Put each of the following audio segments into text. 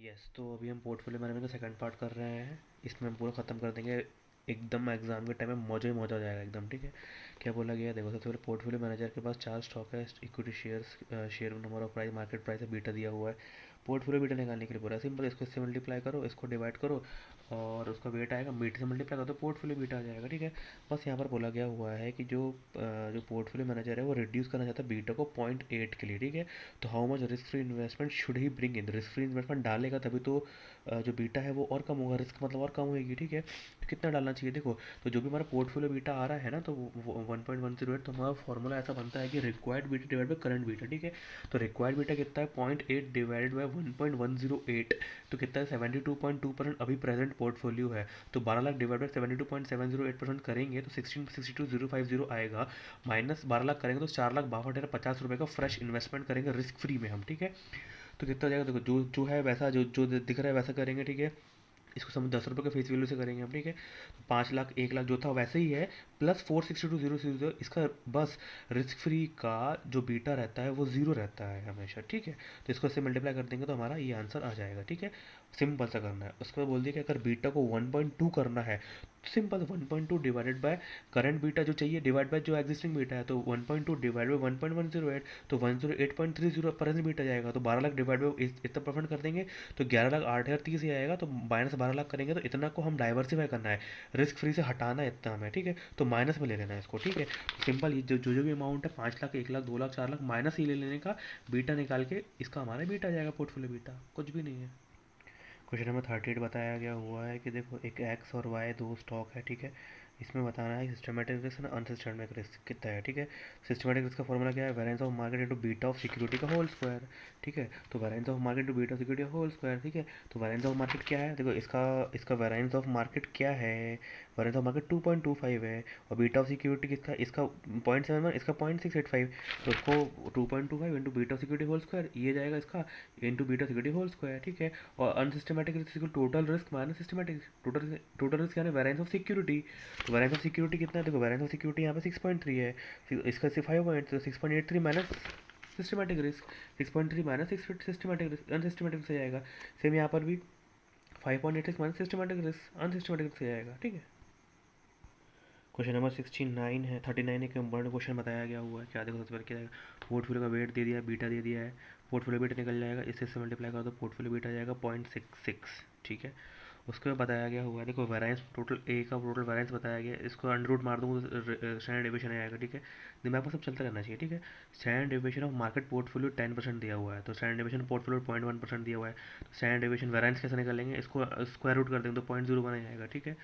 Yes, तो अभी हम पोर्टफोलियो मैनेजमेंट का सेकंड पार्ट कर रहे हैं। इसमें हम पूरा ख़त्म कर देंगे। एकदम एग्जाम के टाइम में मौजो ही मौजा हो जाएगा एकदम। ठीक है, क्या बोला गया है देखो। सबसे पहले पोर्टफोलियो मैनेजर के पास चार स्टॉक है। Equity shares, share number of price, market price है, बीटा दिया हुआ है। पोर्टफोलियो बीटा निकालने के लिए बोला सिंपल, इसको इससे मल्टीप्लाई करो, इसको डिवाइड करो और उसका वेट आएगा, बीटा से मल्टीप्लाई करो तो पोर्टफोलियो बीटा आ जाएगा। ठीक है, बस यहाँ पर बोला गया हुआ है कि जो पोर्टफोलियो मैनेजर है वो रिड्यूस करना चाहता है बीटा को 0.8 के लिए। ठीक है, तो how much risk free investment should he bring in. Risk free investment डालेगा तभी तो जो बीटा है वो और कम होगा, रिस्क मतलब और कम होगी। ठीक है, तो कितना डालना चाहिए देखो। तो जो भी हमारा पोर्टफोलियो बीटा आ रहा है ना, तो 1.108, तो हमारा फॉर्मूला ऐसा बनता है कि required beta divide by current beta. ठीक है, तो रिक्वायर्ड बीटा कितना है, 0.8 डिवाइडेड बाई 1.108, तो कितना है 72.2% अभी प्रेजेंट पोर्टफोलियो है। तो 12 लाख डिवाइड बाई 72.708% करेंगे तो 16,62,050 आएगा। माइनस 12 लाख करेंगे तो 4,62,50 रुपये का फ्रेश इन्वेस्टमेंट करेंगे रिस्क फ्री में हम। ठीक है, तो कितना हो जाएगा देखो, जो जो है वैसा, जो जो दिख रहा है वैसा करेंगे। ठीक है, इसको समझ 10 रुपये का फेस वैल्यू से करेंगे हम। ठीक है, तो 5 लाख, 1 लाख जो था वैसे ही है, प्लस 462,000 इसका बस रिस्क फ्री का जो बीटा रहता है वो जीरो रहता है हमेशा। ठीक है, तो इसको इससे मल्टीप्लाई कर देंगे तो हमारा ये आंसर आ जाएगा। ठीक है, सिंपल सा करना है। उसके बाद बोल दिया कि अगर बीटा को 1.2 करना है तो simple 1.2 divided by current beta जो चाहिए डिवाइड बाय जो एग्जिस्टिंग बीटा है, तो 1.2 डिवाइड बाय 1.108, तो 108.30 प्रेजेंट बीटा जाएगा। तो 12 लाख डिवाइड बाय इतना परसेंट कर देंगे तो 11,08,030 ही आएगा। तो माइनस 12 लाख करेंगे तो इतना को हम डाइवर्सिफाई करना है, रिस्क फ्री से हटाना है इतना हमें। ठीक है, तो माइनस में ले लेना है इसको। ठीक है, सिंपल ये जो भी अमाउंट है, 5 लाख, 1 लाख, 2 लाख, 4 लाख, माइनस ही ले लेने का, बीटा निकाल के इसका हमारा बीटा आ जाएगा, पोर्टफोलियो बीटा कुछ भी नहीं है। क्वेश्चन नंबर 38 बताया गया हुआ है कि देखो एक एक्स और वाई दो स्टॉक है। ठीक है, इसमें बताना है सिस्टमेटिक रिस्क और अनसिस्टमेटिक रिस्क कितना है। ठीक है, सिस्टमेटिक रिस्क का फॉर्मूला क्या है, variance of market into beta of security का होल स्क्वायर। ठीक है, तो variance of market into beta of security का होल स्क्वायर। ठीक है, तो वेरिएंस ऑफ मार्केट क्या है देखो, इसका इसका वेरिएंस ऑफ मार्केट क्या है, वेरिएंस ऑफ मार्केट 2.25 है, और बीटा ऑफ सिक्योरिटी किसका, इसका 0.71, इसका 0.685। तो उसको 2.25 into beta of security whole square ये जाएगा इसका, into beta security whole square. ठीक है, और unsystematic risk equal total risk minus systematic. Total risk यानी वेरिएंस ऑफ सिक्योरिटी। तो वेरिएंस ऑफ सिक्योरिटी कितना है देखो, वेरिएंस ऑफ सिक्योरिटी यहाँ पे 6.3 है, इसका 5 पॉइंट, तो 6.83 minus systematic risk, 6.3 minus systematic risk, unsystematic से जाएगा। सेम यहाँ पर भी 5.86 माइनस सिस्टमेटिक रिस्क, अनसिस्टमेटिक से जाएगा। ठीक है, क्वेश्चन नंबर 69 है, 39 एक इंपॉर्टेंट क्वेश्चन बताया गया हुआ है। क्या देखो, सबसे पहले क्या है, पोर्टफोलियो का वेट दे दिया है, बीटा दे दिया है, पोर्टफोलियो बीटा निकल जाएगा, इससे मल्टीप्लाई करो तो पोर्टफोलियो बीटा जाएगा 0.66। ठीक है, उसके बाद बताया गया हुआ है देखो, वेरिएंस टोटल ए का टोटल वेरिएंस बताया गया है, इसको अंडर रूट मार दूँ तो स्टैंडर्ड डेविएशन आएगा। ठीक है, दिमाग में सब चलता रहना चाहिए। ठीक है, standard deviation of market portfolio 10% दिया हुआ है, तो स्टैंडर्ड डेविएशन पोर्टफोलियो 0.1% दिया हुआ है, तो स्टैंडर्ड डेविएशन वेरिएंस कैसे निकालेंगे, इसको स्क्वायर रूट कर देंगे तो 0.0 बना जाएगा। ठीक है,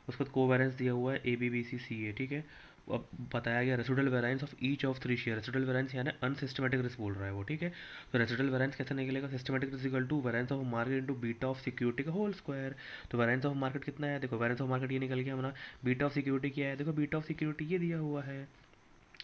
उसके बाद कोवेरिएंस दिया हुआ है ए बी सी सी ए। ठीक है, अब बताया गया residual variance of each of three share. Residual variance यानी अनसिस्टमेटिक रिस्क बोल रहा है वो। ठीक है, तो रेसिडुअल वेरिएंस कैसे निकलेगा, systematic risk equal to variance of market into beta of security का होल स्क्वायर। तो वेरिएंस ऑफ मार्केट कितना है देखो, वेरिएंस ऑफ मार्केट ये निकल गया हमारा, बीटा ऑफ सिक्योरिटी क्या है देखो, बीटा ऑफ सिक्योरिटी ये दिया हुआ है,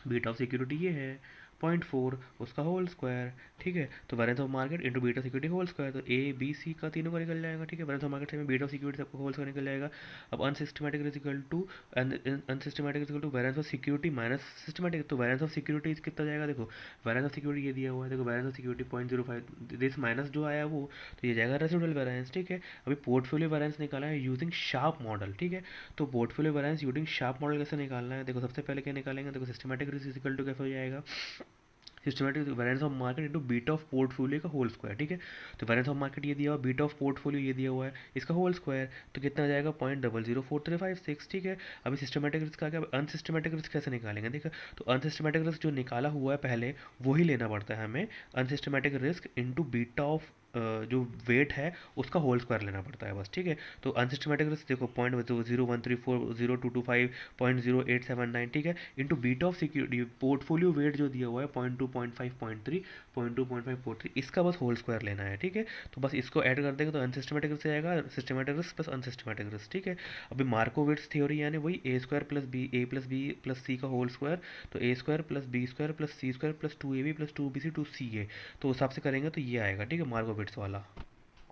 बीटा ऑफ सिक्योरिटी ये है 0.4, उसका होल स्क्वायर। ठीक है, तो variance of market into beta security whole square, तो ए बी सी का तीनों का निकल जाएगा। ठीक है, वेरिएंस ऑफ मार्केट से बीटा ऑफ सिक्योरिटी सबका होल स्क्वायर निकल जाएगा। अब unsystematic is equal to, unsystematic is equal to variance of security minus systematic, तो वेरिएंस ऑफ सिक्योरिटी कितना जाएगा देखो, वेरिएंस ऑफ सिक्योरिटी ये दिया हुआ है देखो, variance of security 0.05, this minus जो आया वो, तो ये जाएगा रेसिडुअल वेरिएंस। ठीक है, अभी पोर्टफोलियो वेरिएंस निकाला है यूजिंग शार्प मॉडल। ठीक है, तो portfolio balance using sharp model कैसे निकालना है देखो, सबसे पहले क्या निकालेंगे देखो, सिस्टमेटिक रिस्क इक्वल टू कैसे हो जाएगा, systematic variance of market into beta of portfolio का होल स्क्वायर। ठीक है, तो वेरिएंस ऑफ मार्केट ये दिया हुआ, बीटा ऑफ पोर्टफोलियो ये दिया हुआ है, इसका होल स्क्वायर, तो कितना आ जाएगा 0.004356। ठीक है, अभी सिस्टमेटिक रिस्क आ गया, अनसिस्टमेटिक रिस्क कैसे निकालेंगे देखो, तो अनसिस्टमेटिक रिस्क जो निकाला हुआ है पहले वही लेना पड़ता है हमें, unsystematic risk into beta of जो वेट है उसका होल स्क्वायर लेना पड़ता है बस। ठीक है, तो अनसिस्टमेटिक रिस्क देखो 0.013402250.0879। ठीक है, into beta of security portfolio weight जो दिया हुआ है 0.2 0.5 0.3 0.2 0.5 इसका बस होल स्क्वायर लेना है। ठीक है, तो बस इसको ऐड कर देंगे तो अनसिस्टमेटिक रिस्क आएगा, systematic risk plus unsystematic risk. ठीक है, अभी मार्कोविट्स थ्योरी यानी वही A square plus B, A plus B plus C का होल स्क्वायर, तो A square plus B square plus C square plus 2ab plus 2bc 2ca, तो उस हिसाब से करेंगे तो ये आएगा। ठीक है, मार्कोविट्स वाला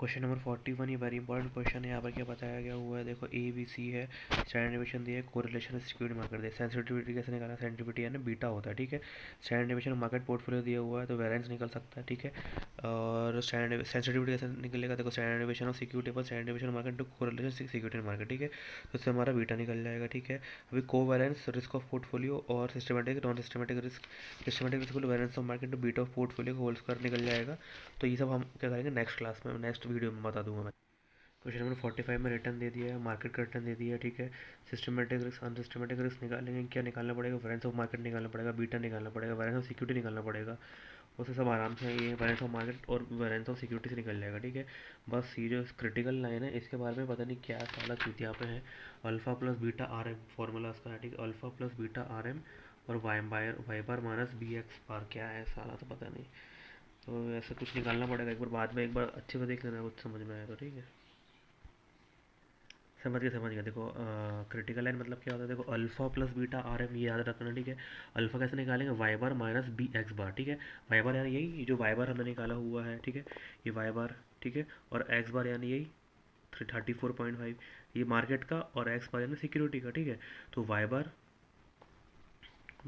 क्वेश्चन नंबर 41, ये वेरी इंपॉर्टेंट क्वेश्चन है। यहाँ पर क्या बताया गया हुआ है, देखो ए बी सी है, स्टैंडर्ड डेविएशन दिया है, कोरिलेशन सिक्योरिटी मार्केट दिया है। सेंसिटिविटी कैसे निकालना, सेंसिटिविटी यानी बीटा होता है, ठीक है। स्टैंडर्ड डेविएशन मार्केट पोर्टफोलियो दिया हुआ है तो वेरिएंस निकल सकता है, ठीक है। और स्टैंडर्ड सेंसिटिविटी कैसे निकलेगा, देखो स्टैंडर्ड डेविएशन ऑफ सिक्योरिटी पर standard deviation market to correlation security market, ठीक है। तो इससे हमारा बीटा निकल जाएगा, ठीक है। अभी कोवेरिएंस रिस्क ऑफ पोर्टफोलियो और systematic non systematic risk, systematic risk variance of market to beta of portfolio का होल स्क्वायर निकल जाएगा। तो ये सब हम क्या करेंगे नेक्स्ट क्लास में, नेक्स्ट वीडियो में बता दूंगा मैं। क्वेश्चन नंबर 45 में रिटर्न दे दिया है, मार्केट का रिटर्न दे दिया है, ठीक है। सिस्टमेटिक रिस्क अनसिस्टमेटिक रिस्क निकालेंगे, क्या निकालना पड़ेगा, वेरिएंस ऑफ मार्केट निकालना पड़ेगा, बीटा निकालना पड़ेगा, वेरिएंस ऑफ सिक्योरिटी निकालना पड़ेगा। उससे सब आराम से ये वेरिएंस ऑफ मार्केट और वेरिएंस ऑफ सिक्योरिटी से निकल जाएगा, ठीक है। बस ये जो क्रिटिकल लाइन है इसके बारे में पता नहीं क्या साला चूतिया पे है। Alpha plus beta R M formula उसका है, ठीक है। Alpha plus beta R M और Y bar minus B X bar क्या है साला, तो पता नहीं। तो ऐसा कुछ निकालना पड़ेगा, एक बार बाद में एक बार अच्छे से देख लेना, कुछ समझ में आया तो, ठीक है। समझ गया। देखो क्रिटिकल लाइन मतलब क्या होता है, देखो alpha plus beta R M, ये याद रखना, ठीक है। अल्फा कैसे निकालेंगे, Y bar minus B X bar, ठीक है। वाई बार यानी यही जो वाई बार हमने निकाला हुआ है, ठीक है, ये वाई बार, ठीक है। और एक्स बार यानी यही 34.5, ये मार्केट का, और एक्स बार यानी सिक्योरिटी का, ठीक है। तो Y bar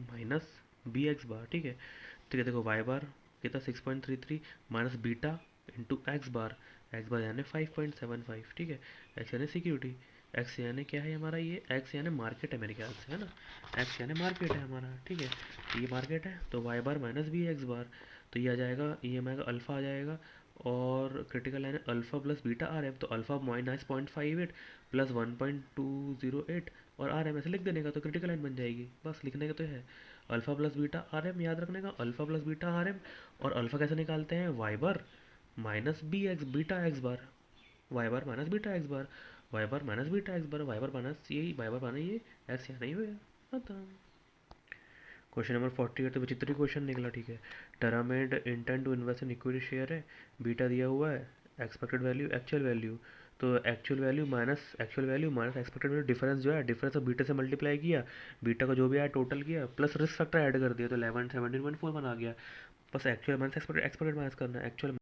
minus B X bar, ठीक है। ठीक है, देखो वाई बार कितना 6.33 माइनस बीटा इंटू एक्स बार यानी 5.75, ठीक है। एक्स यानी सिक्योरिटी, एक्स यानी क्या है हमारा, ये एक्स यानी मार्केट है मेरे ख्याल से, है ना। एक्स यानी मार्केट है हमारा, ठीक है। ये मार्केट है तो Y bar minus B X बार, तो ये आ जाएगा, ये हमारा अल्फा आ जाएगा। और क्रिटिकल लाइन है alpha plus beta R M, तो अल्फा माइनस 0.58 प्लस 1.208 और आर एम ऐसे लिख देने का तो क्रिटिकल लाइन बन जाएगी, बस लिखने का तो है। Alpha plus beta R M याद रखने का, alpha plus beta R M. और अल्फा कैसे निकालते हैं, Y bar minus B X beta X bar, Y bar minus beta X bar, Y bar minus beta X bar, Y bar minus यही Y bar minus ये X यहाँ नहीं हुआ, खत्म। क्वेश्चन नंबर 48 तो विचित्र क्वेश्चन निकला, ठीक है। Termed intent to invest in equity share है, बीटा दिया हुआ है, एक्सपेक्टेड वैल्यू एक्चुअल वैल्यू। तो actual value minus expected value, difference जो है डिफरेंस ऑफ बीटा से मल्टीप्लाई किया, बीटा का जो भी आया टोटल किया, प्लस रिस्क फैक्टर ऐड कर दिया तो 11 17.4 बना गया। बस एक्चुअल माइनस एक्सपेक्टेड माइनस करना है, एक्चुअल